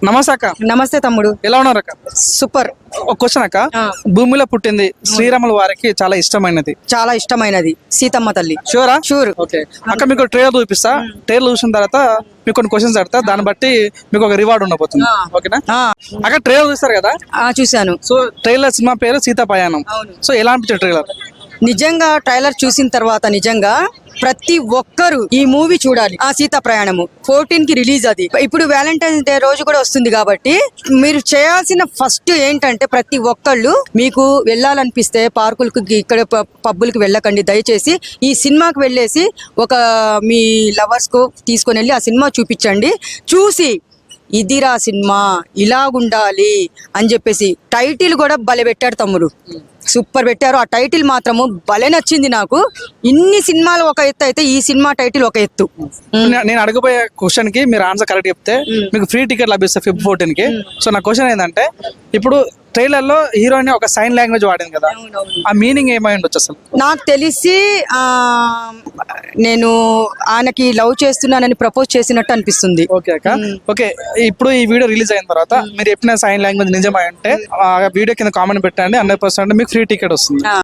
నమస్తే అక్క. నమస్తే తమ్ముడు. ఎలా ఉన్నారు అక్క? సూపర్. ఒక క్వశ్చన్ అక్క, భూమిలో పుట్టింది శ్రీరాముల వారికి చాలా ఇష్టమైనది. చాలా ఇష్టమైనది సీతమ్మ తల్లి. షూరా? షూర్. ఓకే అక్క, మీకు ట్రైలర్ చూపిస్తా. ట్రైలర్ చూసిన తర్వాత మీకు కొన్ని క్వశ్చన్స్ అడతా, దాన్ని బట్టి మీకు ఒక రివార్డ్ ఉండబోతుంది. ఓకేనా అక్క? ట్రైలర్ చూస్తారు కదా? చూశాను. సో ట్రైలర్ సినిమా పేరు సీతా ప్రయాణం. సో ఎలా అనిపించారు ట్రైలర్? నిజంగా ట్రైలర్ చూసిన తర్వాత నిజంగా ప్రతి ఒక్కరు ఈ మూవీ చూడాలి. ఆ సీతా ప్రయాణము 14 కి రిలీజ్. అది ఇప్పుడు వ్యాలంటైన్స్ డే రోజు కూడా వస్తుంది కాబట్టి మీరు చేయాల్సిన ఫస్ట్ ఏంటంటే ప్రతి ఒక్కళ్ళు మీకు వెళ్ళాలనిపిస్తే పార్కులకి ఇక్కడ పబ్బులకి వెళ్ళకండి. దయచేసి ఈ సినిమాకి వెళ్ళేసి ఒక మీ లవర్స్ కు తీసుకొని వెళ్ళి ఆ సినిమా చూపించండి. చూసి ఇదిరా సినిమా ఇలాగుండాలి అని చెప్పేసి టైటిల్ కూడా భలే పెట్టాడు తమ్ముడు. సూపర్ పెట్టారు. ఆ టైటిల్ మాత్రము భలే నచ్చింది నాకు. ఇన్ని సినిమాలు ఒక ఎత్తు అయితే ఈ సినిమా టైటిల్ ఒక ఎత్తు. నేను అడగబోయే క్వశ్చన్ కి మీరు ఆన్సర్ కరెక్ట్ చెప్తే మీకు ఫ్రీ టికెట్ లభిస్తుంది Feb 14 కి. సో నా క్వశ్చన్ ఏంటంటే, ఇప్పుడు ట్రైలర్ లో హీరోయిన్ ఒక సైన్ లాంగ్వేజ్ వాడింది కదా, ఆ మీనింగ్ ఏమై ఉండొచ్చు అసలు? నాకు తెలిసి నేను ఆయనకి లవ్ చేస్తున్నానని ప్రపోజ్ చేసినట్టు అనిపిస్తుంది. ఓకే అక్క. ఓకే, ఇప్పుడు ఈ వీడియో రిలీజ్ అయిన తర్వాత మీరు చెప్పిన సైన్ లాంగ్వేజ్ నిజమై అంటే ఆ వీడియో కింద కామెంట్ పెట్టండి. 100% మీకు ఫ్రీ టికెట్ వస్తుంది.